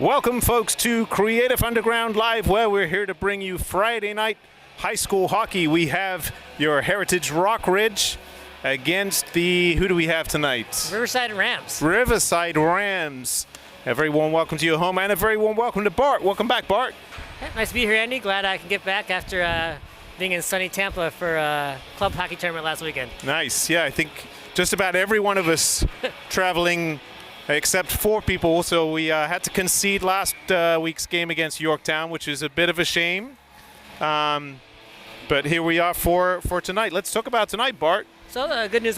Welcome, folks, to Creative Underground Live, where we're here to bring you Friday night high school hockey. We have your Heritage Rockridge against the, who do we have tonight? Riverside Rams. Riverside Rams. A very warm welcome to your home, and a very warm welcome to Bart. Welcome back, Bart. Yeah, nice to be here, Andy. Glad I can get back after being in sunny Tampa for a club hockey tournament last weekend. Nice. Yeah, I think just about every one of us traveling except 4 people. So we had to concede last week's game against Yorktown, which is a bit of a shame. But here we are for tonight. Let's talk about tonight, Bart. So good news.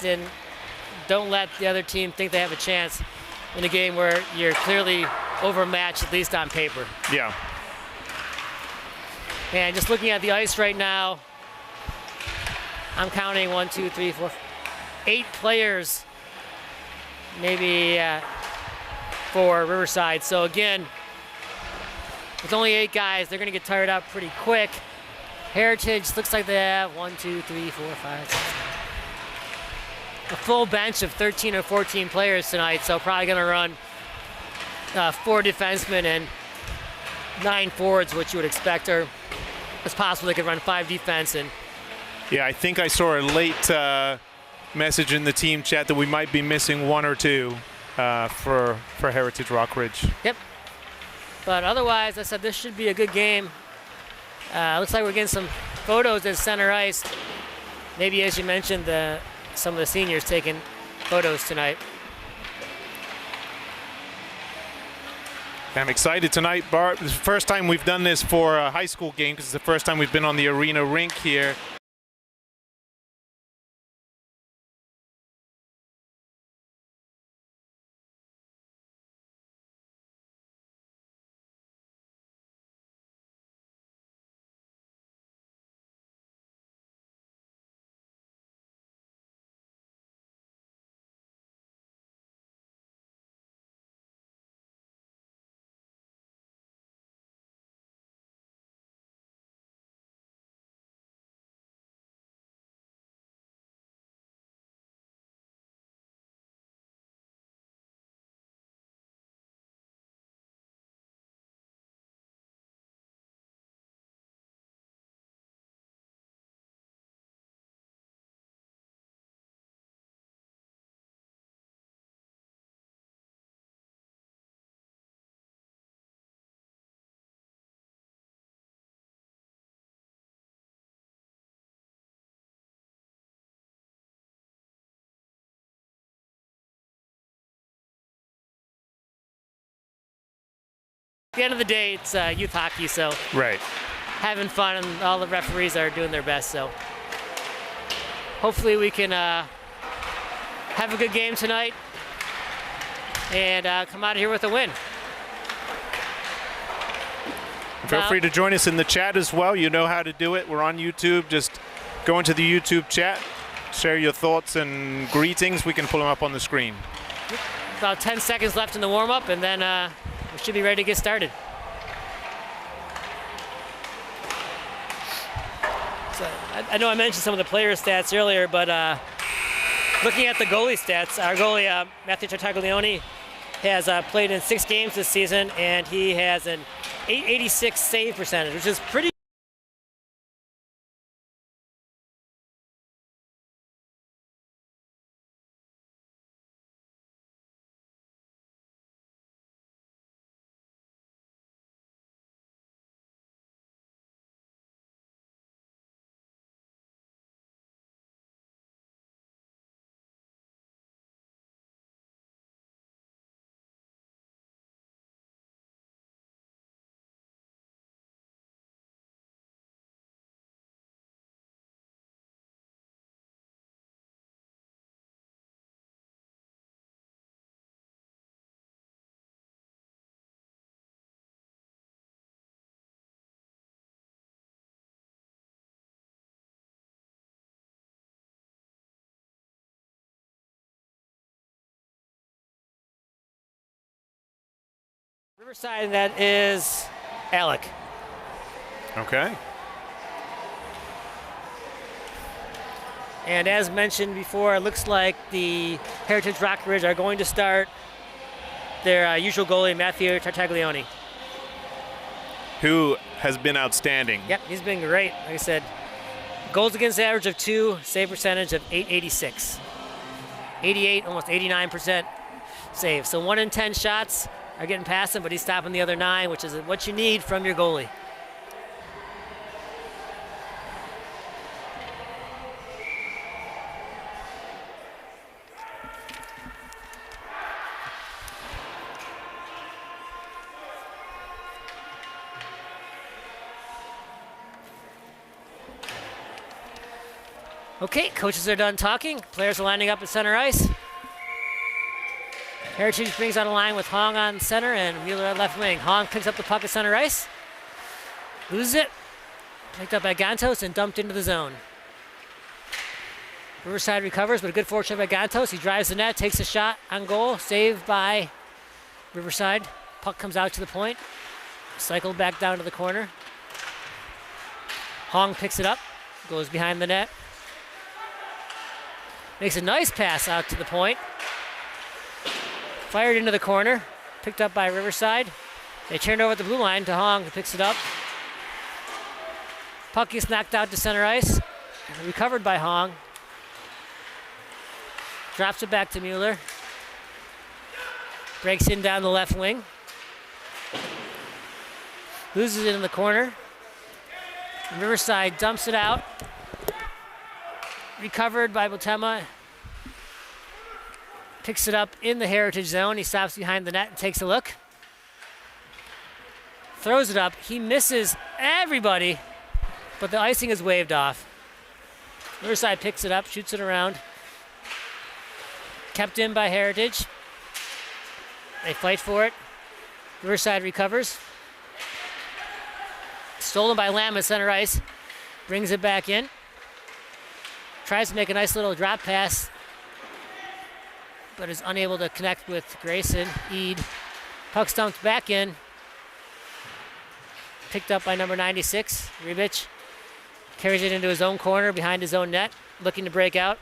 And don't let the other team think they have a chance in a game where you're clearly overmatched, at least on paper. Yeah. And just looking at the ice right now, I'm counting 1, 2, 3, 4, 8 players, maybe for Riverside. So again, with only 8 guys, they're going to get tired out pretty quick. Heritage looks like they have 1, 2, 3, 4, 5, 6, a full bench of 13 or 14 players tonight, so probably going to run 4 defensemen and 9 forwards, which you would expect, or it's possible they could run 5 defense. And yeah, I think I saw a late message in the team chat that we might be missing 1 or 2 for Heritage Rockridge. Yep. But otherwise, I said this should be a good game. Looks like we're getting some photos at center ice. Maybe, as you mentioned, some of the seniors taking photos tonight. I'm excited tonight, Bart. It's the first time we've done this for a high school game, because it's the first time we've been on the arena rink here. At the end of the day, it's youth hockey, so Right. having fun, and all the referees are doing their best. So hopefully we can have a good game tonight and come out of here with a win. Feel free to join us in the chat as well. You know how to do it. We're on YouTube. Just go into the YouTube chat, share your thoughts and greetings. We can pull them up on the screen. About 10 seconds left in the warm-up, and then we should be ready to get started. So I know I mentioned some of the player stats earlier, but looking at the goalie stats, our goalie, Matthew Tartaglione, has played in 6 games this season, and he has an .886 save percentage, which is pretty Riverside, that is Alec. Okay. And as mentioned before, it looks like the Heritage Rock Ridge are going to start their usual goalie, Matthew Tartaglione. Who has been outstanding. Yep, he's been great. Like I said, goals against average of 2, save percentage of 886. 88, almost 89% save. So 1 in 10 shots are getting past him, but he's stopping the other 9, which is what you need from your goalie. Okay, coaches are done talking. Players are lining up at center ice. Heritage brings out a line with Hong on center and Wheeler at left wing. Hong picks up the puck at center ice. Loses it. Picked up by Gantos and dumped into the zone. Riverside recovers, but a good fortune by Gantos. He drives the net, takes a shot on goal. Saved by Riverside. Puck comes out to the point. Cycled back down to the corner. Hong picks it up. Goes behind the net. Makes a nice pass out to the point. Fired into the corner. Picked up by Riverside. They turned over at the blue line to Hong, who picks it up. Puck is knocked out to center ice. Recovered by Hong. Drops it back to Mueller. Breaks in down the left wing. Loses it in the corner. Riverside dumps it out. Recovered by Botema. Picks it up in the Heritage zone. He stops behind the net and takes a look. Throws it up. He misses everybody, but the icing is waved off. Riverside picks it up, shoots it around. Kept in by Heritage. They fight for it. Riverside recovers. Stolen by Lamb at center ice. Brings it back in. Tries to make a nice little drop pass, but is unable to connect with Grayson. Eade. Puck stumped back in. Picked up by number 96, Rebic. Carries it into his own corner behind his own net, looking to break out.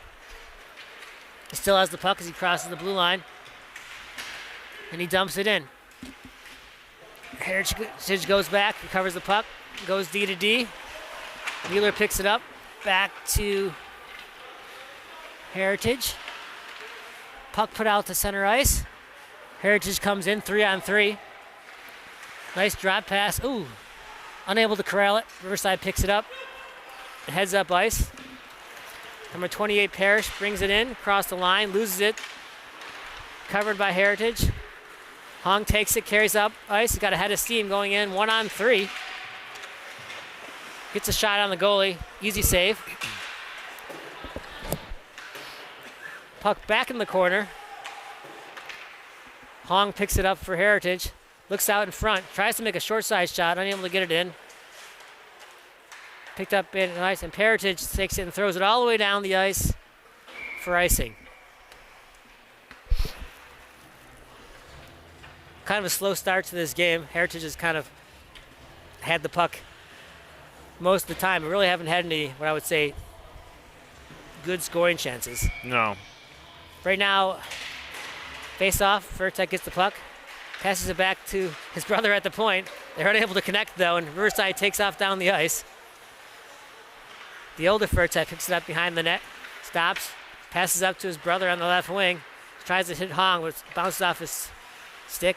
He still has the puck as he crosses the blue line. And he dumps it in. Heritage goes back, recovers the puck, goes D to D. Wheeler picks it up, back to Heritage. Puck put out to center ice. Heritage comes in 3-on-3. Nice drop pass. Ooh, unable to corral it. Riverside picks it up and heads up ice. Number 28, Parrish, brings it in, across the line, loses it. Covered by Heritage. Hong takes it, carries up ice. He's got a head of steam going in, 1-on-3. Gets a shot on the goalie, easy save. Puck back in the corner. Hong picks it up for Heritage. Looks out in front, tries to make a short side shot, unable to get it in. Picked up in ice, and Heritage takes it and throws it all the way down the ice for icing. Kind of a slow start to this game. Heritage has kind of had the puck most of the time. We really haven't had any, what I would say, good scoring chances. No. Right now, face off, Vertek gets the puck, passes it back to his brother at the point. They're unable to connect though, and Riverside takes off down the ice. The older Vertek picks it up behind the net, stops, passes up to his brother on the left wing, tries to hit Hong, but bounces off his stick,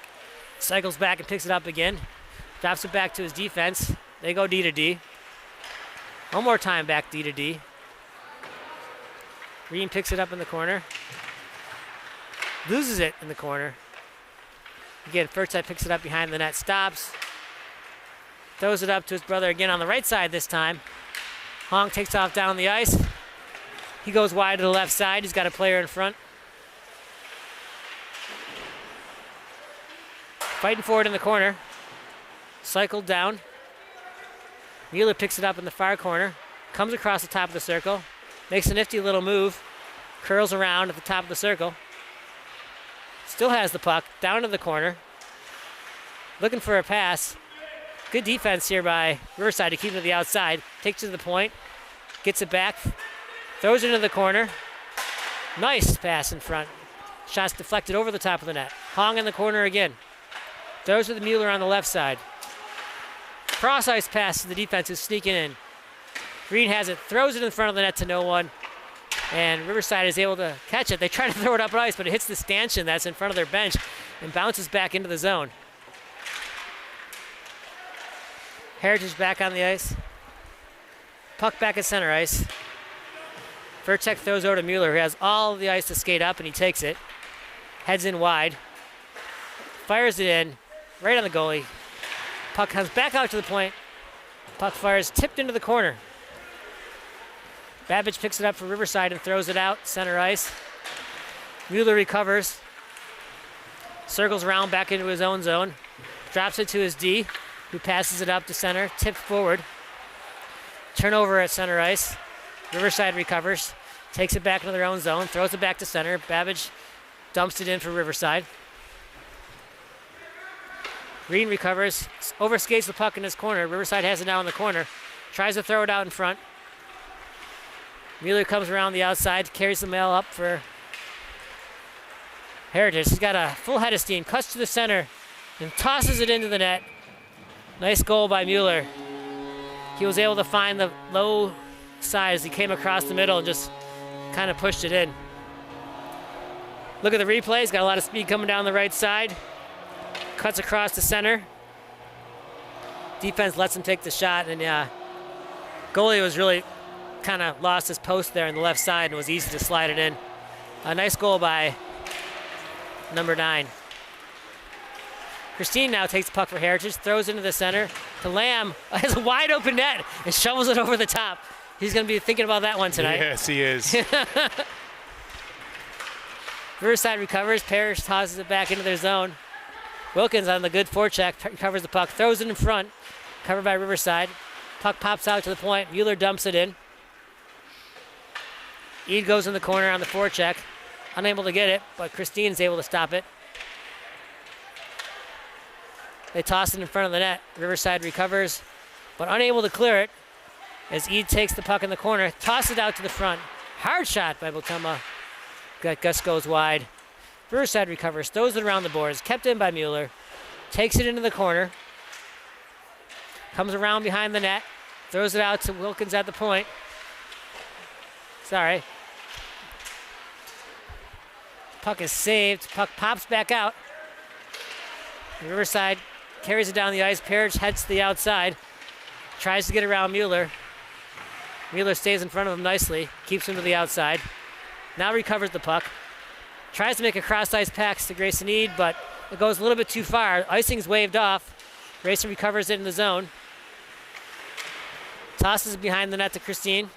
cycles back and picks it up again, drops it back to his defense. They go D to D. One more time back D to D. Green picks it up in the corner. Loses it in the corner. Again, Vertek picks it up behind the net, stops. Throws it up to his brother again on the right side this time. Hong takes off down the ice. He goes wide to the left side. He's got a player in front. Fighting for it in the corner. Cycled down. Wheeler picks it up in the far corner. Comes across the top of the circle. Makes a nifty little move. Curls around at the top of the circle. Still has the puck. Down to the corner. looking for a pass. Good defense here by Riverside to keep it to the outside. Takes it to the point, gets it back, throws it into the corner. Nice pass in front. Shots deflected over the top of the net. Hong in the corner again. Throws it to Mueller on the left side. Cross ice pass to the defense who's sneaking in. Green has it, throws it in front of the net to no one. And Riverside is able to catch it. They try to throw it up ice, but it hits the stanchion that's in front of their bench and bounces back into the zone. Heritage back on the ice. Puck back at center ice. Vertek throws over to Mueller, who has all the ice to skate up, and he takes it. Heads in wide. Fires it in, right on the goalie. Puck comes back out to the point. Puck fires tipped into the corner. Babbage picks it up for Riverside and throws it out, center ice. Mueller recovers. Circles around back into his own zone. Drops it to his D, who passes it up to center, tipped forward. Turnover at center ice. Riverside recovers, takes it back into their own zone, throws it back to center. Babbage dumps it in for Riverside. Green recovers, overskates the puck in his corner. Riverside has it now in the corner. Tries to throw it out in front. Mueller comes around the outside, carries the mail up for Heritage. He's got a full head of steam, cuts to the center, and tosses it into the net. Nice goal by Mueller. He was able to find the low side as he came across the middle and just kind of pushed it in. Look at the replay. He's got a lot of speed coming down the right side. Cuts across the center. Defense lets him take the shot, and goalie was really kind of lost his post there on the left side and was easy to slide it in. A nice goal by number 9. Christine now takes the puck for Heritage, throws into the center to Lamb. Has a wide open net and shovels it over the top. He's going to be thinking about that one tonight. Yes, he is. Riverside recovers. Parrish tosses it back into their zone. Wilkins on the good forecheck recovers the puck, throws it in front, covered by Riverside. Puck pops out to the point. Mueller dumps it in. Ede goes in the corner on the forecheck, unable to get it, but Christine's able to stop it. They toss it in front of the net. Riverside recovers, but unable to clear it as Ede takes the puck in the corner, tosses it out to the front. Hard shot by Botuma. Gus goes wide. Riverside recovers, throws it around the boards, kept in by Mueller, takes it into the corner, comes around behind the net, throws it out to Wilkins at the point. Sorry. Puck is saved. Puck pops back out. Riverside carries it down the ice. Parrish heads to the outside. Tries to get around Mueller. Mueller stays in front of him nicely. Keeps him to the outside. Now recovers the puck. Tries to make a cross-ice pass to Grayson Ede, but it goes a little bit too far. Icing's waved off. Grayson recovers it in the zone. Tosses it behind the net to Christine.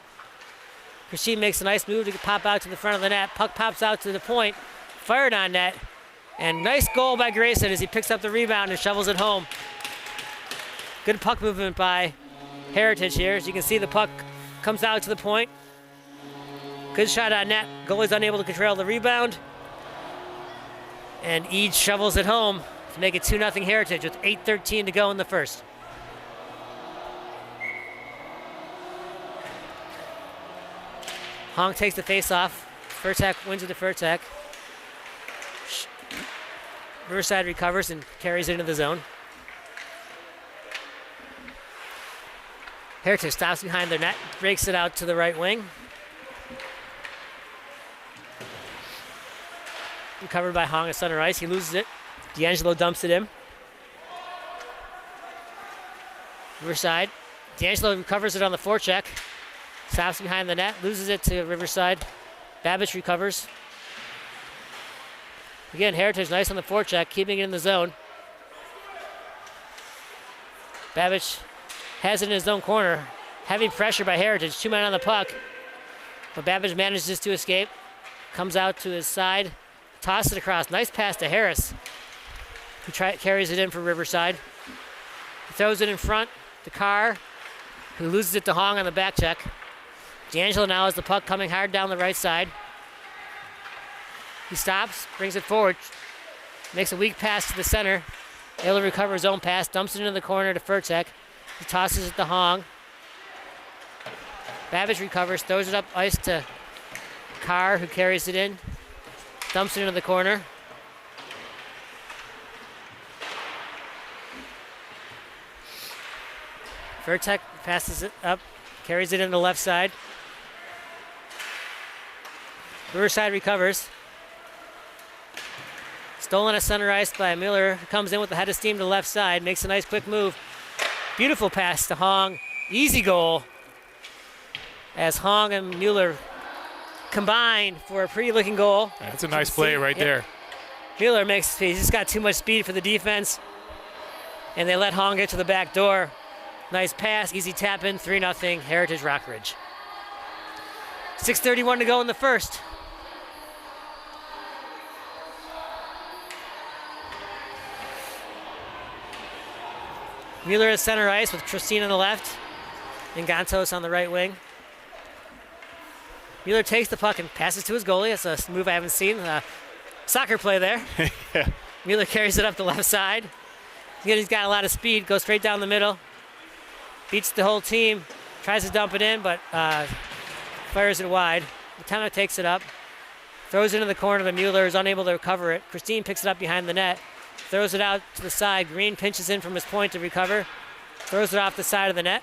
Christine makes a nice move to pop out to the front of the net. Puck pops out to the point. Fired on net. And nice goal by Grayson as he picks up the rebound and shovels it home. Good puck movement by Heritage here. As you can see, the puck comes out to the point. Good shot on net. Goalie's unable to control the rebound. And Ede shovels it home to make it 2-0 Heritage with 8:13 to go in the first. Hong takes the face-off. Vertek wins it to Vertek. Riverside recovers and carries it into the zone. Heritage stops behind their net, breaks it out to the right wing. Recovered by Hong at center ice. He loses it. D'Angelo dumps it in. Riverside. D'Angelo recovers it on the forecheck. Stops behind the net, loses it to Riverside. Babbage recovers. Again, Heritage nice on the forecheck, keeping it in the zone. Babbage has it in his own corner. Heavy pressure by Heritage, 2 men on the puck. But Babbage manages to escape. Comes out to his side, tosses it across. Nice pass to Harris, who carries it in for Riverside. He throws it in front to Carr, who loses it to Hong on the back check. D'Angelo now has the puck coming hard down the right side. He stops, brings it forward, makes a weak pass to the center. Able to recover his own pass, dumps it into the corner to Furtek. He tosses it to Hong. Babbage recovers, throws it up ice to Carr, who carries it in. Dumps it into the corner. Furtek passes it up, carries it in the left side. Riverside recovers. Stolen at center ice by Mueller, who comes in with the head of steam to the left side, makes a nice quick move. Beautiful pass to Hong. Easy goal. As Hong and Mueller combine for a pretty looking goal. That's a nice play right there. Mueller he's just got too much speed for the defense. And they let Hong get to the back door. Nice pass, easy tap in, 3-0, Heritage Rockridge. 6:31 to go in the first. Mueller at center ice with Christine on the left and Gantos on the right wing. Mueller takes the puck and passes to his goalie. That's a move I haven't seen. Soccer play there. Yeah. Mueller carries it up the left side. He's got a lot of speed, goes straight down the middle. Beats the whole team, tries to dump it in, but fires it wide. Botema takes it up, throws it into the corner, but Mueller is unable to recover it. Christine picks it up behind the net, throws it out to the side. Green pinches in from his point to recover, throws it off the side of the net.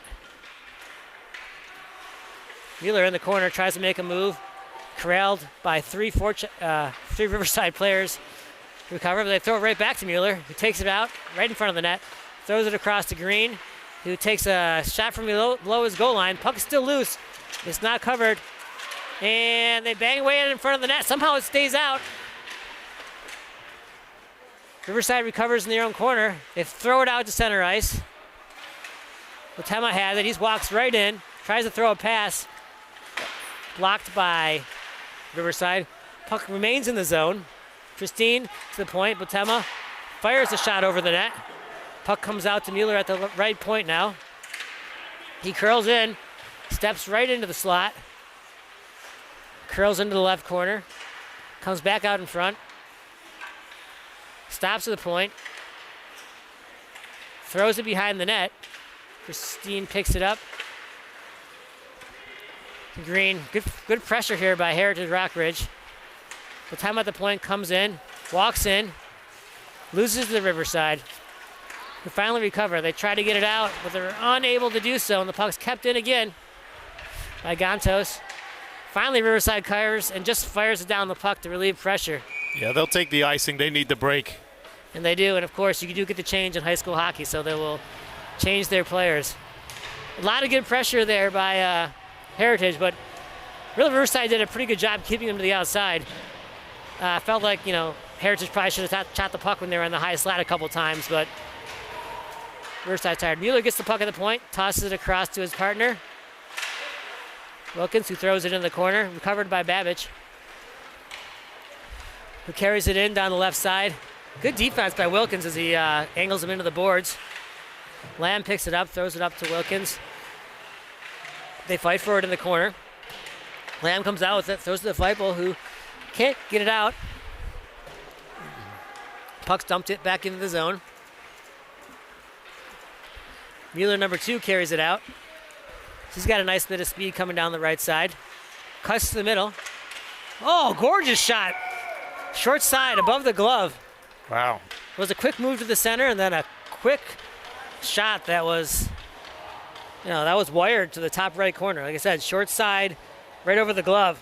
Mueller in the corner tries to make a move, corralled by three Riverside players. Recover, but they throw it right back to Mueller, who takes it out right in front of the net, throws it across to Green, who takes a shot from below his goal line. Puck is still loose. It's not covered. And they bang away at it in front of the net. Somehow it stays out. Riverside recovers in their own corner. They throw it out to center ice. Botema has it. He walks right in, tries to throw a pass. Blocked by Riverside. Puck remains in the zone. Christine to the point. Botema fires a shot over the net. Puck comes out to Mueller at the right point now. He curls in, steps right into the slot. Curls into the left corner. Comes back out in front. Stops at the point. Throws it behind the net. Christine picks it up. Green, good pressure here by Heritage Rockridge. The time at the point comes in, walks in, loses to the Riverside. Who finally recover. They try to get it out, but they're unable to do so, and the puck's kept in again by Gantos. Finally, Riverside covers and just fires it down the puck to relieve pressure. Yeah, they'll take the icing. They need the break. And they do, and of course, you do get the change in high school hockey, so they will change their players. A lot of good pressure there by Heritage, but really Riverside did a pretty good job keeping them to the outside. Felt like, Heritage probably should have shot the puck when they were on the high slot a couple times, but Riverside tired. Mueller gets the puck at the point, tosses it across to his partner. Wilkins, who throws it in the corner, recovered by Babbage, who carries it in down the left side. Good defense by Wilkins as he angles him into the boards. Lamb picks it up, throws it up to Wilkins. They fight for it in the corner. Lamb comes out with it, throws it to Feipel, who can't get it out. Puck's dumped it back into the zone. Mueller, number 2, carries it out. He's got a nice bit of speed coming down the right side. Cuts to the middle. Oh, gorgeous shot. Short side, above the glove. Wow. It was a quick move to the center and then a quick shot that was, that was wired to the top right corner. Like I said, short side, right over the glove.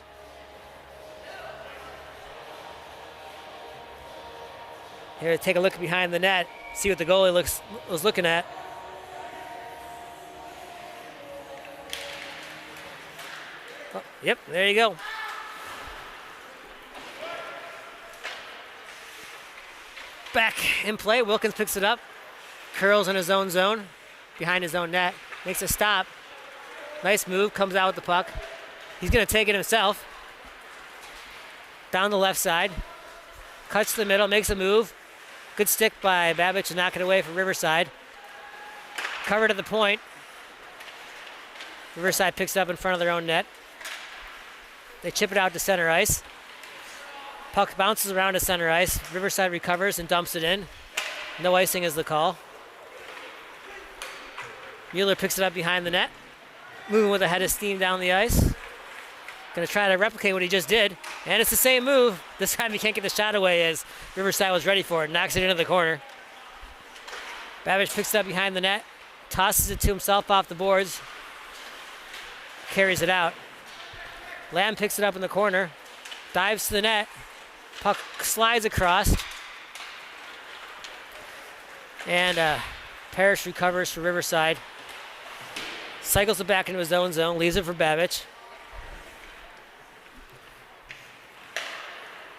Here, take a look behind the net, see what the goalie was looking at. Oh, yep, there you go. Back in play, Wilkins picks it up, curls in his own zone, behind his own net, makes a stop. Nice move, comes out with the puck. He's gonna take it himself. Down the left side, cuts to the middle, makes a move. Good stick by Babbage to knock it away from Riverside. Covered at the point. Riverside picks it up in front of their own net. They chip it out to center ice. Puck bounces around to center ice. Riverside recovers and dumps it in. No icing is the call. Mueller picks it up behind the net. Moving with a head of steam down the ice. Going to try to replicate what he just did. And it's the same move. This time he can't get the shot away as Riverside was ready for it. Knocks it into the corner. Babbage picks it up behind the net. Tosses it to himself off the boards. Carries it out. Lamb picks it up in the corner. Dives to the net. Puck slides across. And Parrish recovers for Riverside. Cycles it back into his own zone. Leaves it for Babbage.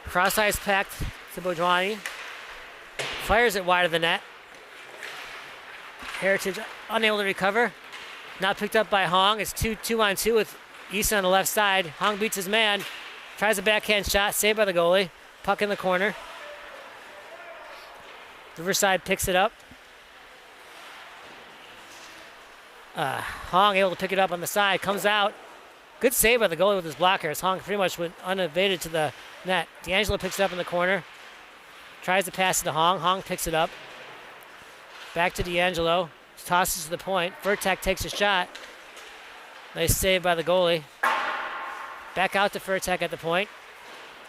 Cross ice packed to Bojwani. Fires it wide of the net. Heritage unable to recover. Not picked up by Hong. It's 2-on-2 with Easton on the left side. Hong beats his man. Tries a backhand shot. Saved by the goalie. Puck in the corner. Riverside picks it up. Hong able to pick it up on the side. Comes out. Good save by the goalie with his blocker as Hong pretty much went unevaded to the net. D'Angelo picks it up in the corner. Tries to pass it to Hong. Hong picks it up. Back to D'Angelo. Tosses to the point. Furtek takes a shot. Nice save by the goalie. Back out to Furtek at the point.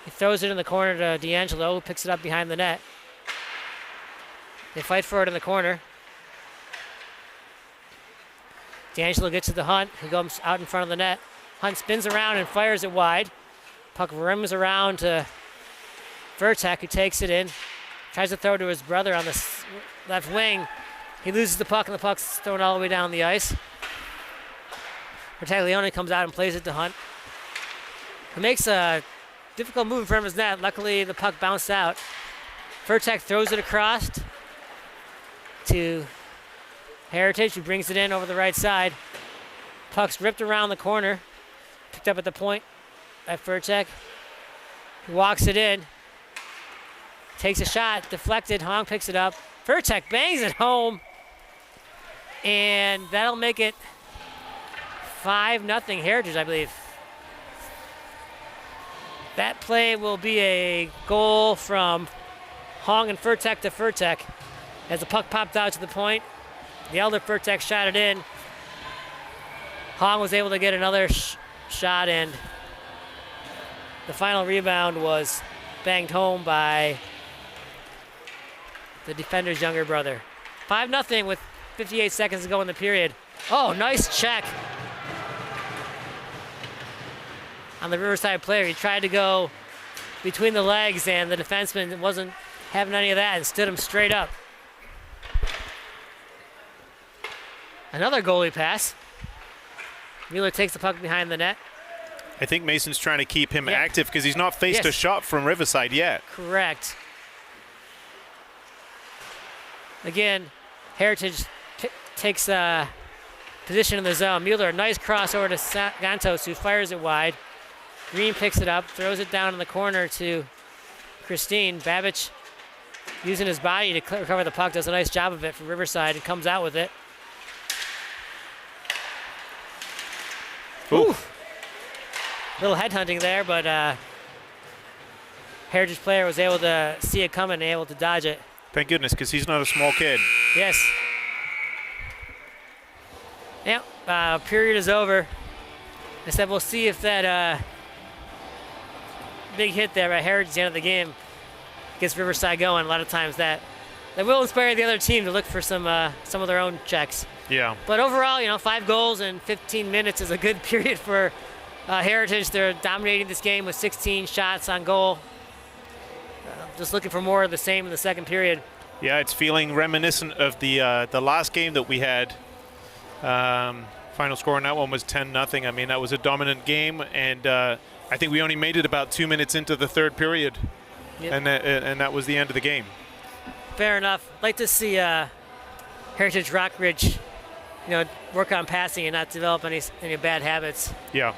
He throws it in the corner to D'Angelo, who picks it up behind the net. They fight for it in the corner. D'Angelo gets to the Hunt, who comes out in front of the net. Hunt spins around and fires it wide. Puck rims around to Furtek, who takes it in. Tries to throw to his brother on the left wing. He loses the puck, and the puck's thrown all the way down the ice. Bertaglione comes out and plays it to Hunt, who makes a difficult move in front of his net. Luckily, the puck bounced out. Furtek throws it across to Heritage, who brings it in over the right side. Puck's ripped around the corner. Picked up at the point by Furtek. He walks it in. Takes a shot, deflected. Hong picks it up. Furtek bangs it home. And that'll make it 5-0 Heritage, I believe. That play will be a goal from Hong and Furtek to Furtek. As the puck popped out to the point, the elder Furtek shot it in. Hong was able to get another shot, and the final rebound was banged home by the defender's younger brother. 5-0 with 58 seconds to go in the period. Oh, nice check on the Riverside player. He tried to go between the legs, and the defenseman wasn't having any of that and stood him straight up. Another goalie pass. Mueller takes the puck behind the net. I think Mason's trying to keep him active because he's not faced a shot from Riverside yet. Correct. Again, Heritage takes position in the zone. Mueller, nice crossover to Gantos, who fires it wide. Green picks it up, throws it down in the corner to Christine. Babbage, using his body to recover the puck, does a nice job of it for Riverside and comes out with it. Ooh. Little headhunting there, but Heritage player was able to see it coming and able to dodge it. Thank goodness, because he's not a small kid. Yes. Yep, period is over. I said we'll see if that big hit there by Heritage at the end of the game gets Riverside going. A lot of times that will inspire the other team to look for some of their own checks. Yeah. But overall, 5 goals in 15 minutes is a good period for Heritage. They're dominating this game with 16 shots on goal. Just looking for more of the same in the second period. Yeah, it's feeling reminiscent of the last game that we had. Final score on that one was 10-0. I mean, that was a dominant game, and I think we only made it about 2 minutes into the third period, yep. and that was the end of the game. Fair enough. Like to see Heritage Rockridge, work on passing and not develop any bad habits. Yeah.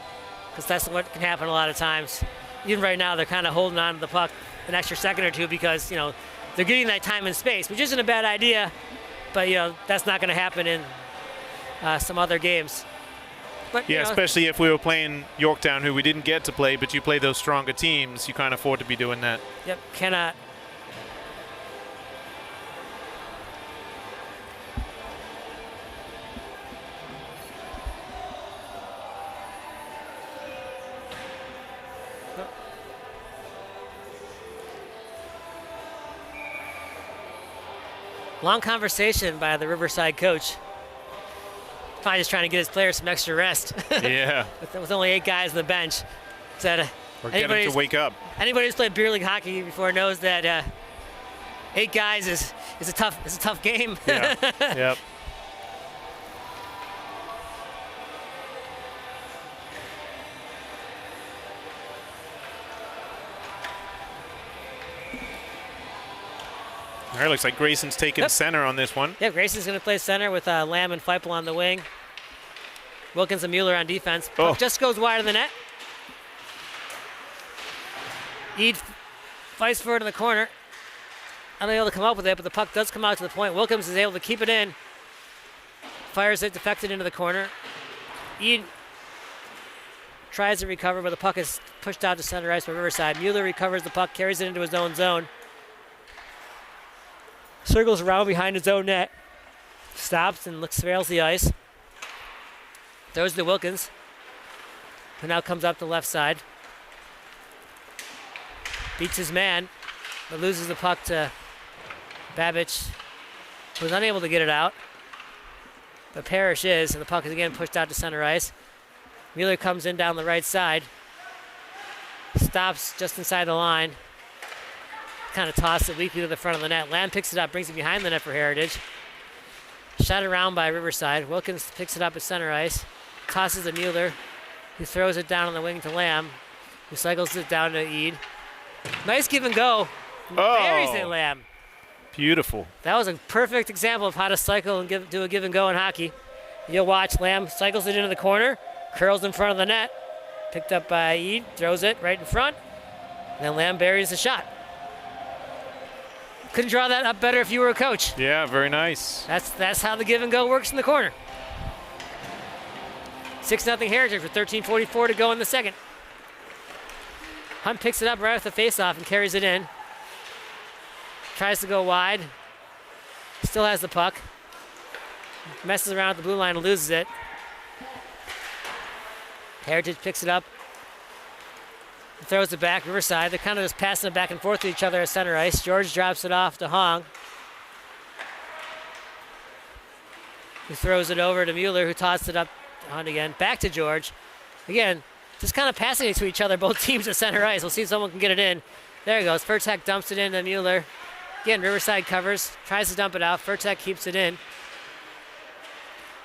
Because that's what can happen a lot of times. Even right now, they're kind of holding on to the puck an extra second or two because, they're getting that time and space, which isn't a bad idea, but, that's not going to happen in some other games. But, yeah, especially if we were playing Yorktown, who we didn't get to play, but you play those stronger teams, you can't afford to be doing that. Yep, cannot. Long conversation by the Riverside coach. Probably just trying to get his players some extra rest. Yeah. with only 8 guys on the bench. Said, Or get him to wake up. Anybody who's played beer league hockey before knows that 8 guys is a tough game. Yeah. Yep. All right, looks like Grayson's taking center on this one. Yeah, Grayson's going to play center with Lamb and Feipel on the wing. Wilkins and Mueller on defense. Puck just goes wide of the net. Eid fights for it in the corner. Unable to come up with it, but the puck does come out to the point. Wilkins is able to keep it in. Fires it, deflected into the corner. Eid tries to recover, but the puck is pushed out to center ice by Riverside. Mueller recovers the puck, carries it into his own zone. Circles around behind his own net. Stops and surveils the ice. Throws to Wilkins, who now comes up the left side. Beats his man, but loses the puck to Babbage, who was unable to get it out. But Parrish is, and the puck is again pushed out to center ice. Mueller comes in down the right side. Stops just inside the line. Kind of tosses it weakly to the front of the net. Lamb picks it up, brings it behind the net for Heritage. Shot around by Riverside. Wilkins picks it up at center ice. Tosses to Mueller, who throws it down on the wing to Lamb, who cycles it down to Eid. Nice give and go. Buries it, Lamb. Beautiful. That was a perfect example of how to cycle and do a give and go in hockey. You'll watch Lamb cycles it into the corner, curls in front of the net, picked up by Eid, throws it right in front, and then Lamb buries the shot. Couldn't draw that up better if you were a coach. Yeah, very nice. That's how the give and go works in the corner. 6-0 Heritage with 13:44 to go in the second. Hunt picks it up right off the faceoff and carries it in. Tries to go wide. Still has the puck. Messes around at the blue line and loses it. Heritage picks it up. Throws it back, Riverside. They're kind of just passing it back and forth to each other at center ice. George drops it off to Hong, who throws it over to Mueller, who tosses it up to Hunt again. Back to George. Again, just kind of passing it to each other, both teams at center ice. We'll see if someone can get it in. There it goes. Furtek dumps it into Mueller. Again, Riverside covers, tries to dump it out. Furtek keeps it in.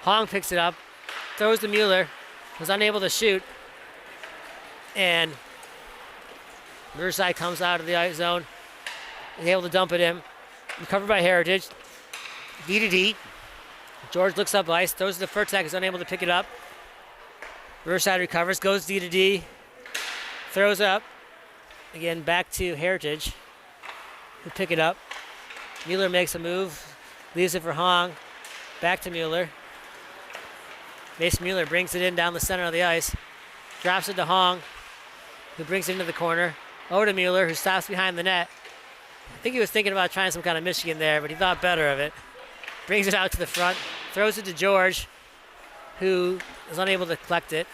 Hong picks it up, throws to Mueller, was unable to shoot, and Riverside comes out of the ice zone, is able to dump it in. Recovered by Heritage. D to D. George looks up ice, throws it to Furtek, is unable to pick it up. Riverside recovers, goes D to D, throws up. Again, back to Heritage, who pick it up. Mueller makes a move, leaves it for Hong. Back to Mueller. Mason Mueller brings it in down the center of the ice. Drops it to Hong, who brings it into the corner. Over to Mueller, who stops behind the net. I think he was thinking about trying some kind of Michigan there, but he thought better of it. Brings it out to the front, throws it to George, who is unable to collect it.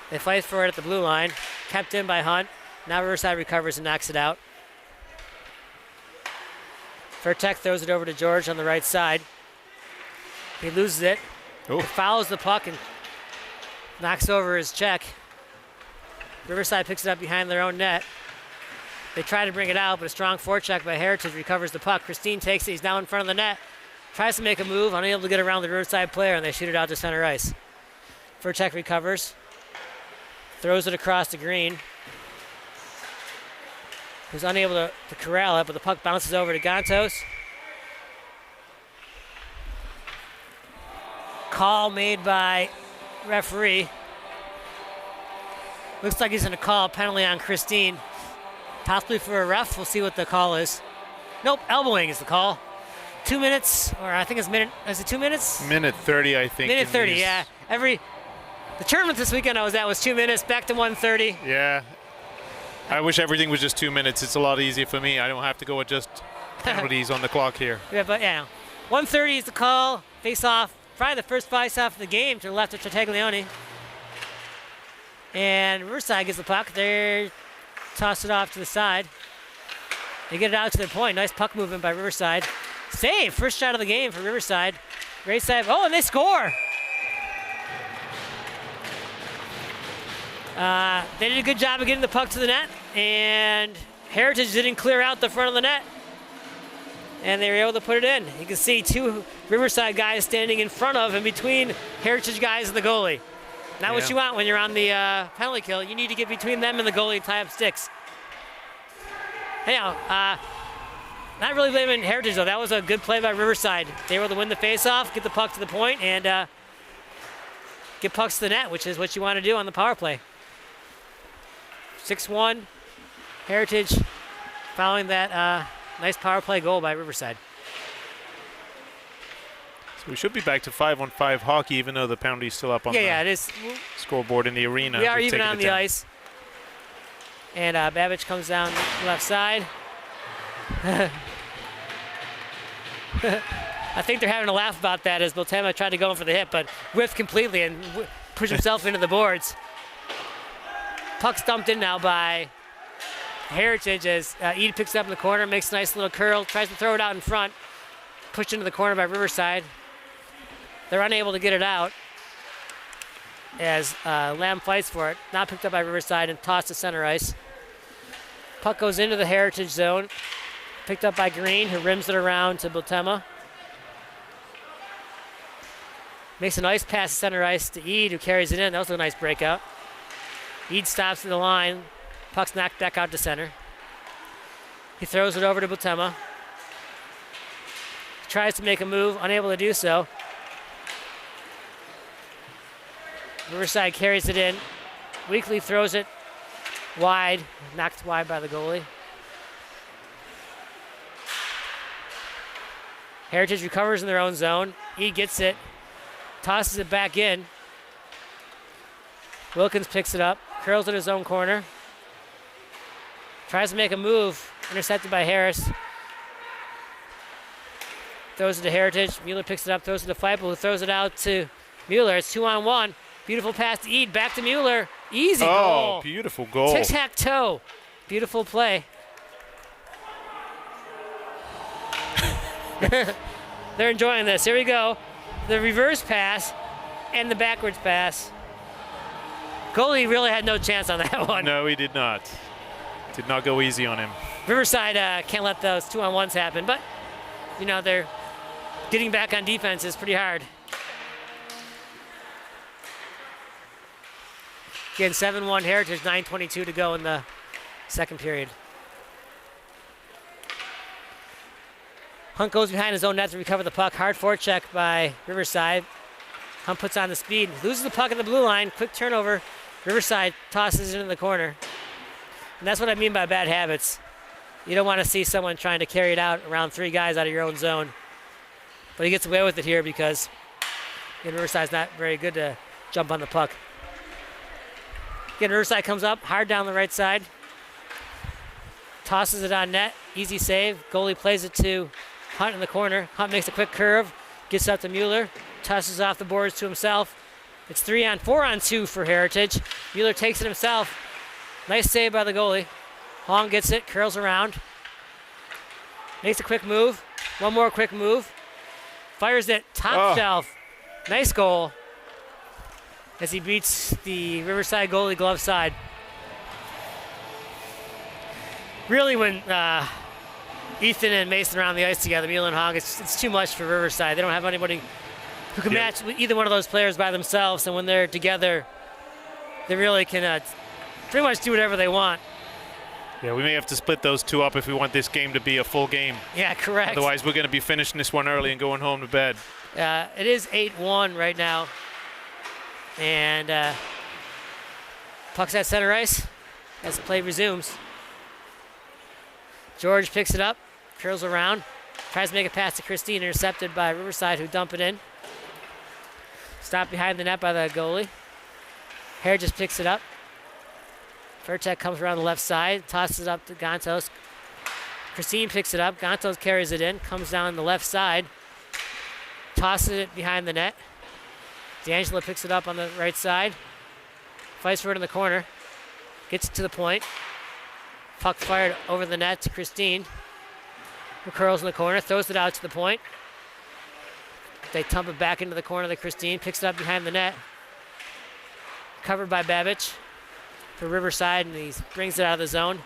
They fight for it at the blue line. Kept in by Hunt. Now Riverside recovers and knocks it out. Furtek throws it over to George on the right side. He loses it. He fouls the puck and knocks over his check. Riverside picks it up behind their own net. They try to bring it out, but a strong forecheck by Heritage recovers the puck. Christine takes it. He's now in front of the net. Tries to make a move, unable to get around the Riverside player, and they shoot it out to center ice. Furtek recovers. Throws it across the green. Who's unable to corral it, but the puck bounces over to Gantos. Call made by referee. Looks like he's going to call a penalty on Christine. Possibly for a ref. We'll see what the call is. Nope, elbowing is the call. 2 minutes, or I think it's minute. Is it 2 minutes? Minute 30, I think. Minute 30, yeah. The tournament this weekend I was at was 2 minutes, back to 1:30. Yeah. I wish everything was just 2 minutes. It's a lot easier for me. I don't have to go with just penalties on the clock here. Yeah, but yeah. 1:30 is the call. Face off. Probably the first face off of the game to the left of Tartaglione. And Riverside gets the puck. They toss it off to the side. They get it out to their point. Nice puck movement by Riverside. Save. First shot of the game for Riverside. Great save. Oh, and they score. They did a good job of getting the puck to the net, and Heritage didn't clear out the front of the net, and they were able to put it in. You can see two Riverside guys standing in front of and between Heritage guys and the goalie. Not what you want when you're on the penalty kill. You need to get between them and the goalie and tie up sticks. Anyhow, not really blaming Heritage, though. That was a good play by Riverside. They were able to win the faceoff, get the puck to the point, and get pucks to the net, which is what you want to do on the power play. 6-1, Heritage following that nice power play goal by Riverside. So we should be back to 5-on-5 hockey, even though the penalty's still up on the it is. scoreboard in the arena. We are We've even taken on it the down. ice. And Babbage comes down the left side. I think they're having a laugh about that as Bultema tried to go in for the hit, but whiffed completely and pushed himself into the boards. Puck's dumped in now by Heritage as Ede picks it up in the corner, makes a nice little curl, tries to throw it out in front, pushed into the corner by Riverside. They're unable to get it out as Lamb fights for it. Now picked up by Riverside and tossed to center ice. Puck goes into the Heritage zone. Picked up by Green, who rims it around to Bultema. Makes a nice pass to center ice to Ede, who carries it in. That was a nice breakout. Ede stops at the line. Puck's knocked back out to center. He throws it over to Bultema. Tries to make a move, unable to do so. Riverside carries it in. Weekly throws it wide, knocked wide by the goalie. Heritage recovers in their own zone. He gets it, tosses it back in. Wilkins picks it up, curls in his own corner. Tries to make a move, intercepted by Harris. Throws it to Heritage. Mueller picks it up, throws it to Feipel, who throws it out to Mueller. It's 2-on-1. Beautiful pass to Ede, back to Mueller. Easy goal. Oh, beautiful goal. Tic-tac-toe. Beautiful play. They're enjoying this. Here we go. The reverse pass and the backwards pass. Goalie really had no chance on that one. No, he did not. Did not go easy on him. Riverside can't let those 2-on-1s happen, but, you know, they're getting back on defense is pretty hard. Again, 7-1 Heritage, 9:22 to go in the second period. Hunt goes behind his own net to recover the puck. Hard forecheck by Riverside. Hunt puts on the speed, loses the puck at the blue line. Quick turnover. Riverside tosses it into the corner. And that's what I mean by bad habits. You don't want to see someone trying to carry it out around three guys out of your own zone. But he gets away with it here because Riverside's not very good to jump on the puck. Again, Riverside comes up hard down the right side. Tosses it on net. Easy save. Goalie plays it to Hunt in the corner. Hunt makes a quick curve. Gets up to Mueller. Tosses off the boards to himself. It's 4-on-2 for Heritage. Mueller takes it himself. Nice save by the goalie. Hong gets it. Curls around. Makes a quick move. One more quick move. Fires it top shelf. Nice goal. As he beats the Riverside goalie glove side. Really, when Ethan and Mason are on the ice together, Mueller and Hong, it's too much for Riverside. They don't have anybody who can match with either one of those players by themselves. And when they're together, they really can pretty much do whatever they want. Yeah, we may have to split those two up if we want this game to be a full game. Yeah, correct. Otherwise, we're going to be finishing this one early and going home to bed. It is 8-1 right now. And puck's at center ice as the play resumes. George picks it up, curls around, tries to make a pass to Christine, intercepted by Riverside, who dump it in. Stopped behind the net by the goalie. Hare just picks it up. Furtek comes around the left side, tosses it up to Gontos. Christine picks it up. Gontos carries it in, comes down the left side, tosses it behind the net. D'Angelo picks it up on the right side, fights for it in the corner, gets it to the point, Puck fired over the net to Christine, who curls in the corner, throws it out to the point. They dump it back into the corner to Christine, picks it up behind the net. Covered by Babbage for Riverside, and he brings it out of the zone.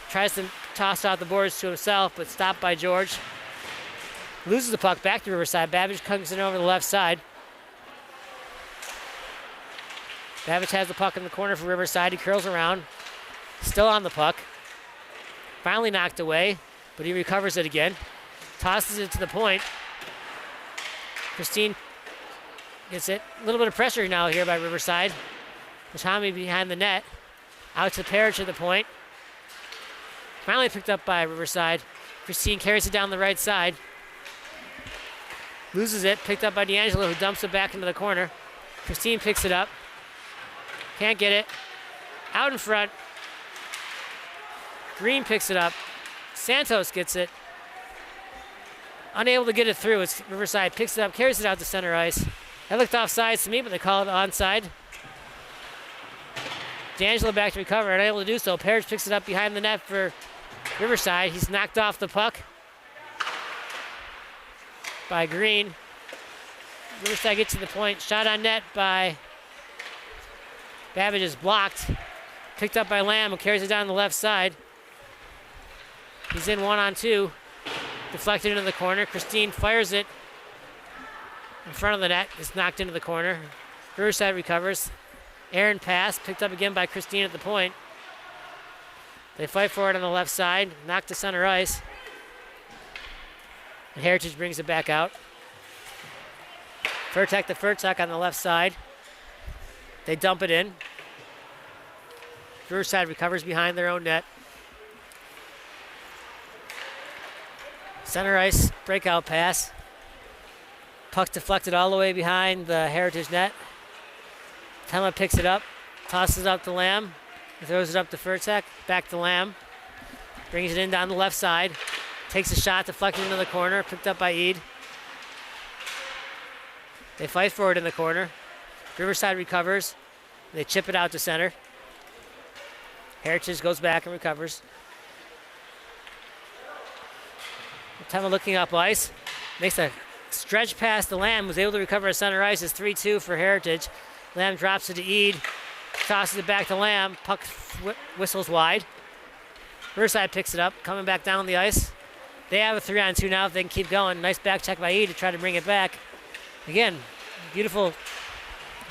Tries to toss out the boards to himself, but stopped by George. Loses the puck back to Riverside. Babbage comes in over the left side. Babbage has the puck in the corner for Riverside. He curls around. Still on the puck. Finally knocked away, but he recovers it again. Tosses it to the point. Christine gets it. A little bit of pressure now here by Riverside. Tommy behind the net. Out to Parrish at the point. Finally picked up by Riverside. Christine carries it down the right side. Loses it. Picked up by D'Angelo, who dumps it back into the corner. Christine picks it up. Can't get it. Out in front. Green picks it up. Santos gets it. Unable to get it through. It's Riverside picks it up, carries it out to center ice. That looked offsides to me, but they call it onside. D'Angelo back to recover, unable to do so. Parrish picks it up behind the net for Riverside. He's knocked off the puck by Green. Riverside gets to the point. Shot on net by Babbage is blocked. Picked up by Lamb, who carries it down the left side. He's in 1-on-2. Deflected into the corner. Christine fires it in front of the net. It's knocked into the corner. Riverside recovers. Aaron pass, picked up again by Christine at the point. They fight for it on the left side. Knocked to center ice. And Heritage brings it back out. Furtek to Furtek on the left side. They dump it in. Riverside recovers behind their own net. Center ice, breakout pass. Puck deflected all the way behind the Heritage net. Tema picks it up, tosses it up to Lamb, throws it up to Furtek, back to Lamb. Brings it in down the left side. Takes a shot, deflected into the corner, picked up by Eid. They fight for it in the corner. Riverside recovers. They chip it out to center. Heritage goes back and recovers. Tema looking up ice. Makes a stretch pass to Lamb, was able to recover at center ice. It's 3-2 for Heritage. Lamb drops it to Eid. Tosses it back to Lamb. Puck whistles wide. Riverside picks it up, coming back down the ice. They have a 3-on-2 now if they can keep going. Nice back check by Eid to try to bring it back. Again, beautiful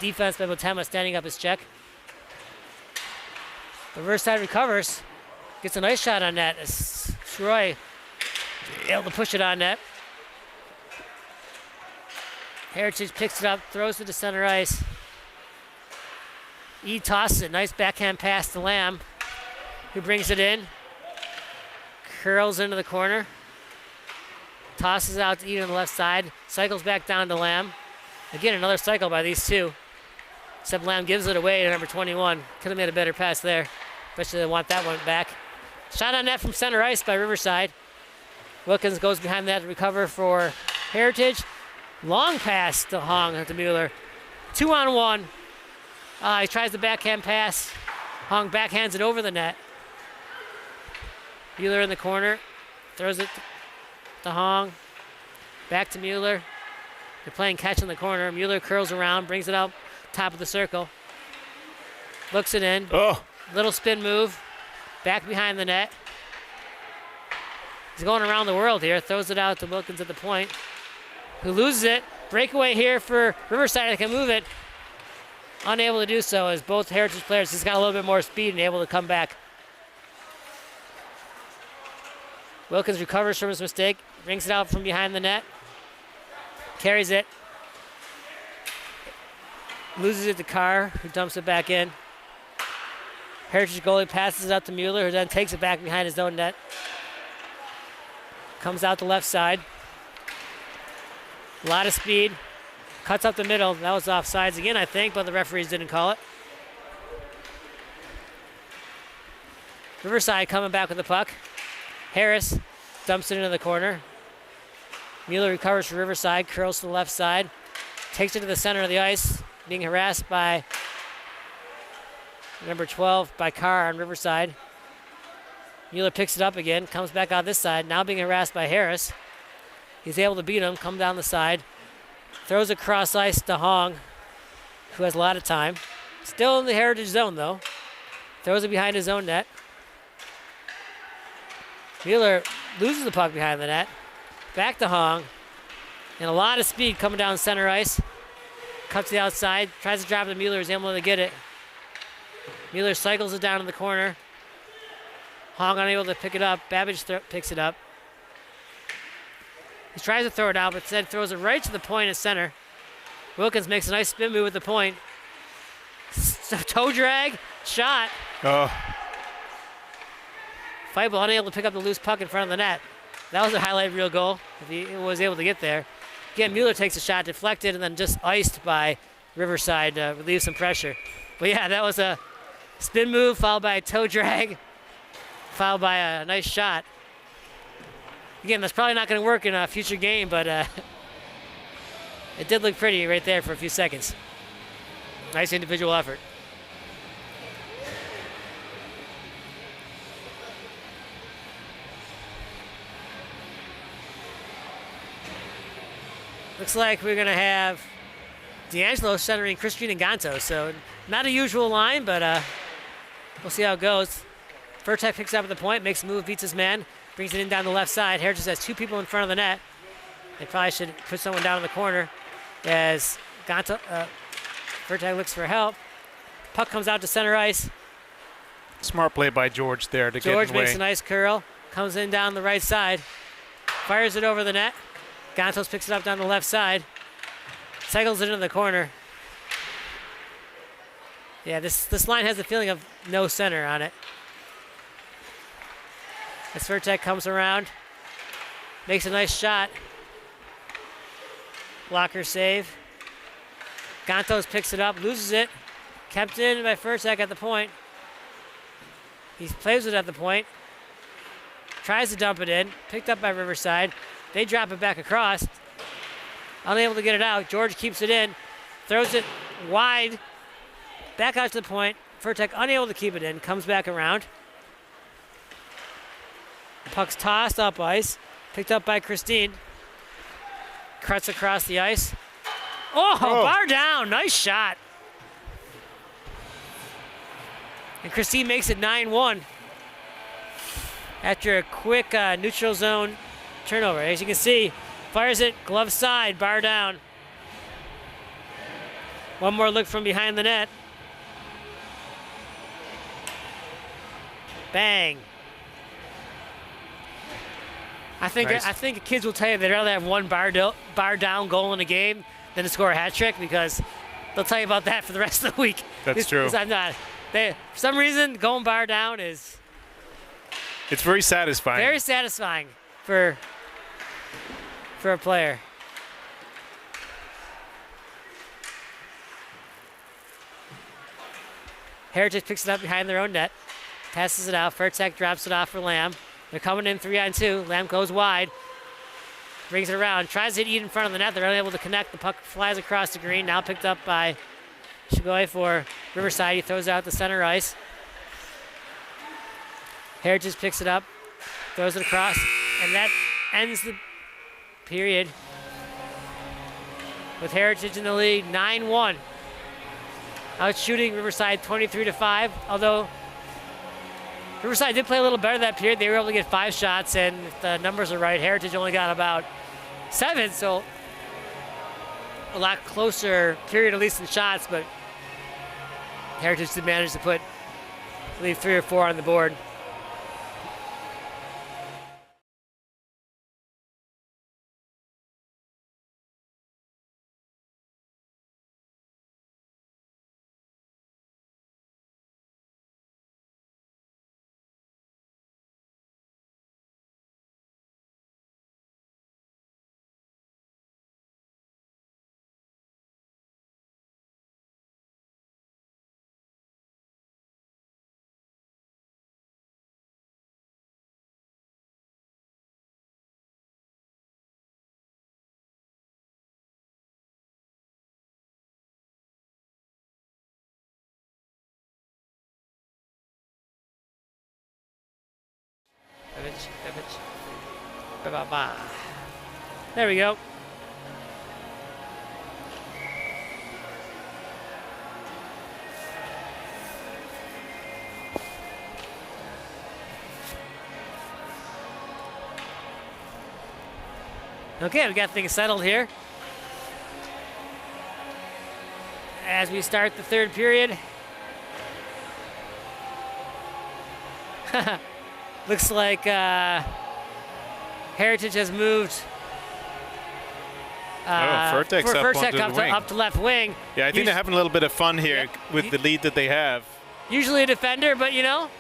defense by Botema standing up his check. The Riverside recovers. Gets a nice shot on net as Troy able to push it on net. Heritage picks it up, throws it to center ice. Eid tosses it. Nice backhand pass to Lamb, who brings it in. Curls into the corner. Tosses it out to Eid on the left side. Cycles back down to Lamb. Again, another cycle by these two. Except Lamb gives it away to number 21. Could have made a better pass there. Especially they want that one back. Shot on net from center ice by Riverside. Wilkins goes behind that to recover for Heritage. Long pass to Hong to Mueller. 2-on-1. He tries the backhand pass. Hong backhands it over the net. Mueller in the corner. Throws it to Hong. Back to Mueller. They're playing catch in the corner. Mueller curls around, brings it out top of the circle. Looks it in. Oh. Little spin move. Back behind the net. He's going around the world here. Throws it out to Wilkins at the point, who loses it. Breakaway here for Riverside. They can move it. Unable to do so as both Heritage players just got a little bit more speed and able to come back. Wilkins recovers from his mistake. Brings it out from behind the net. Carries it. Loses it to Carr, who dumps it back in. Heritage goalie passes it up to Mueller, who then takes it back behind his own net. Comes out the left side. A lot of speed. Cuts up the middle. That was offsides again, I think, but the referees didn't call it. Riverside coming back with the puck. Harris dumps it into the corner. Mueller recovers for Riverside, curls to the left side. Takes it to the center of the ice, being harassed by number 12 by Carr on Riverside. Mueller picks it up again, comes back out this side, now being harassed by Harris. He's able to beat him, come down the side. Throws across ice to Hong, who has a lot of time. Still in the Heritage zone, though. Throws it behind his own net. Mueller loses the puck behind the net. Back to Hong. And a lot of speed coming down center ice. Cuts to the outside, tries to drop it to Mueller, is able to get it. Mueller cycles it down in the corner. Hong unable to pick it up. Babbage picks it up. He tries to throw it out, but instead throws it right to the point at center. Wilkins makes a nice spin move with the point. Toe drag, shot. Oh, Feibel unable to pick up the loose puck in front of the net. That was a highlight reel goal if he was able to get there. Again, Mueller takes a shot, deflected, and then just iced by Riverside to relieve some pressure. But yeah, that was a spin move followed by a toe drag, followed by a nice shot. Again, that's probably not going to work in a future game, but it did look pretty right there for a few seconds. Nice individual effort. Looks like we're going to have D'Angelo centering Christian and Ganto. So not a usual line, but we'll see how it goes. Furtek picks up at the point, makes a move, beats his man, brings it in down the left side. Heritage has two people in front of the net. They probably should put someone down in the corner as Furtek looks for help. Puck comes out to center ice. smart play by George there to get in George the way. makes a nice curl, comes in down the right side, fires it over the net. Gantos picks it up down the left side, cycles it into the corner. Yeah, this line has a feeling of no center on it. As Furtek comes around, makes a nice shot. Blocker save. Gantos picks it up, loses it. Kept in by Furtek at the point. He plays it at the point. Tries to dump it in. Picked up by Riverside. They drop it back across. Unable to get it out. George keeps it in. Throws it wide. Back out to the point. Furtek unable to keep it in. Comes back around. Puck's tossed up ice. Picked up by Christine. Cuts across the ice. Oh, bar down. Nice shot. And Christine makes it 9-1 after a quick neutral zone turnover. As you can see, fires it, glove side, bar down. One more look from behind the net. Bang. I think kids will tell you they'd rather have one bar down goal in a game than to score a hat trick, because they'll tell you about that for the rest of the week. That's true. For some reason, going bar down is It's very satisfying. very satisfying for a player. Heritage picks it up behind their own net, passes it out. Furtek drops it off for Lamb. They're coming in 3-on-2. Lamb goes wide, brings it around, tries to hit Eat in front of the net. They're unable to connect. The puck flies across the green. Now picked up by Shigoy for Riverside. He throws it out the center ice. Heritage picks it up, throws it across, and that ends the period with Heritage in the lead, 9-1. Out shooting Riverside 23-5, although Riverside did play a little better that period. They were able to get 5 shots, and if the numbers are right, Heritage only got about 7, so a lot closer period, at least in shots, but Heritage did manage to put, I believe, 3 or 4 on the board. Ba-ba-ba. There we go. Okay, we got things settled here. As we start the third period. Looks like Heritage has moved. Furtek's up to left wing. Yeah, I think they're having a little bit of fun here with the lead that they have. Usually a defender, but you know,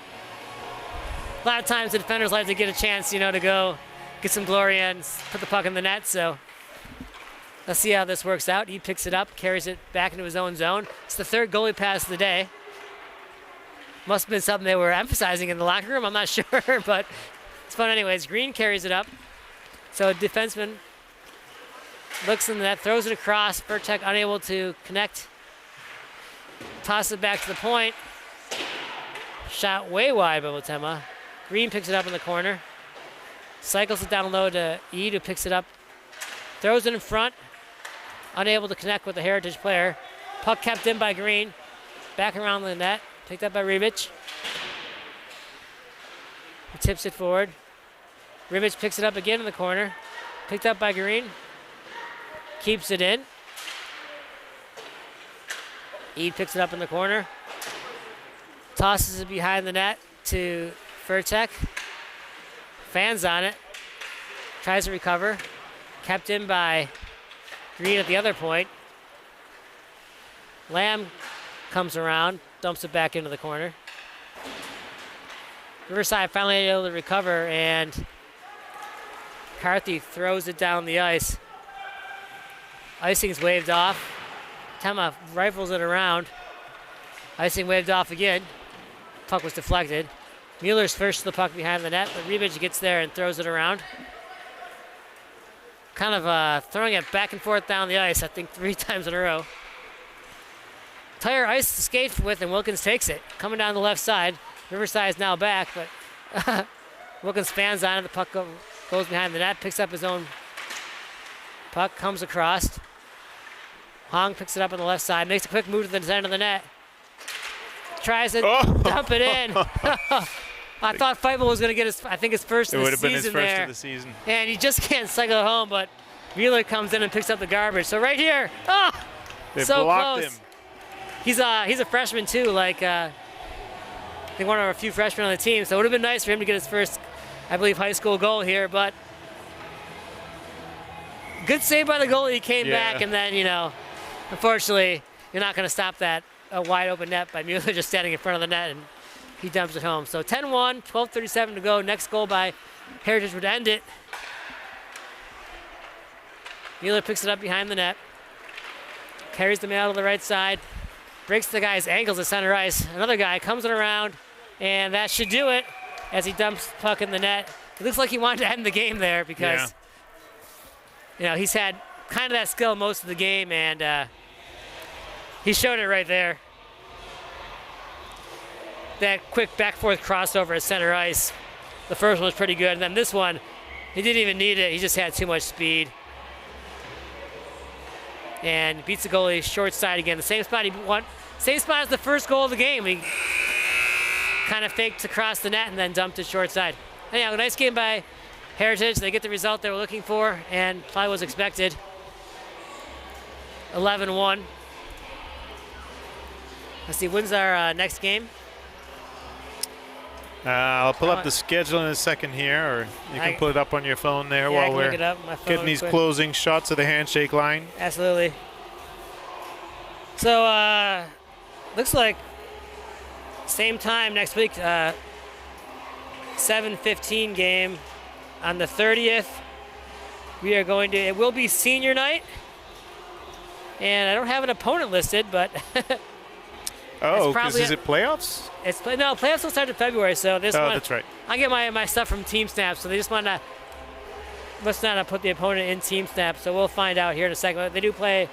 a lot of times the defenders like to get a chance, you know, to go get some glory and put the puck in the net. So let's see how this works out. He picks it up, carries it back into his own zone. It's the third goalie pass of the day. Must have been something they were emphasizing in the locker room. I'm not sure, but it's fun anyways. Green carries it up. So defenseman looks in the net, throws it across. Furtek unable to connect. Tosses it back to the point. Shot way wide by Motema. Green picks it up in the corner. Cycles it down low to Eid, who picks it up. Throws it in front. Unable to connect with the Heritage player. Puck kept in by Green. Back around the net. Picked up by Ribic. He tips it forward. Ribic picks it up again in the corner. Picked up by Green. Keeps it in. Eid picks it up in the corner. Tosses it behind the net to Furtek. Fans on it. Tries to recover. Kept in by Green at the other point. Lamb comes around. Dumps it back into the corner. Riverside finally able to recover, and McCarthy throws it down the ice. Icing's waved off. Tema rifles it around. Icing waved off again. Puck was deflected. Mueller's first to the puck behind the net, but Ribic gets there and throws it around. Kind of throwing it back and forth down the ice, I think 3 times in a row. Tire ice to skate with, and Wilkins takes it. Coming down the left side. Riverside is now back, but Wilkins fans on it. The puck goes behind the net, picks up his own puck, comes across. Hong picks it up on the left side, makes a quick move to the center of the net. Tries to dump it in. I thought Feitman was going to get his first of the season. It would have been his first of the season. And he just can't cycle it home, but Wheeler comes in and picks up the garbage. So right here, They so blocked close. him. He's a freshman too, like I think one of our few freshmen on the team. So it would have been nice for him to get his first, I believe, high school goal here. But good save by the goalie. He came back, and then, you know, unfortunately, you're not going to stop that wide open net by Mueller just standing in front of the net, and he dumps it home. So 10-1, 12:37 to go. Next goal by Heritage would end it. Mueller picks it up behind the net, carries the man to the right side. Breaks the guy's ankles at center ice. Another guy comes around, and that should do it as he dumps the puck in the net. It looks like he wanted to end the game there because, you know, he's had kind of that skill most of the game, and he showed it right there. That quick back-forth crossover at center ice. The first one was pretty good, and then this one, he didn't even need it. He just had too much speed. And beats the goalie short side again. The same spot he won. Same spot as the first goal of the game. He kind of faked across the net and then dumped it short side. Anyhow, nice game by Heritage. They get the result they were looking for and probably was expected. 11-1. Let's see, when's our next game? I'll pull up the schedule in a second here, or you can put it up on your phone there while we're getting these closing shots of the handshake line. Absolutely. So, looks like same time next week, 7:15 game on the 30th. We are going to, it will be senior night, and I don't have an opponent listed, but oh, because is it playoffs? No, playoffs will start in February, so this one. Oh, that's right. I get my stuff from Team Snap, so they just want to must not put the opponent in Team Snap, so we'll find out here in a second. They do play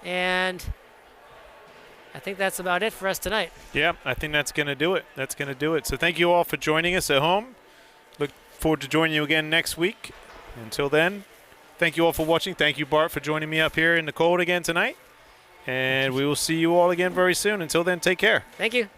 And I think that's about it for us tonight. Yeah, I think that's going to do it. That's going to do it. So thank you all for joining us at home. Look forward to joining you again next week. Until then, thank you all for watching. Thank you, Bart, for joining me up here in the cold again tonight. And we will see you all again very soon. Until then, take care. Thank you.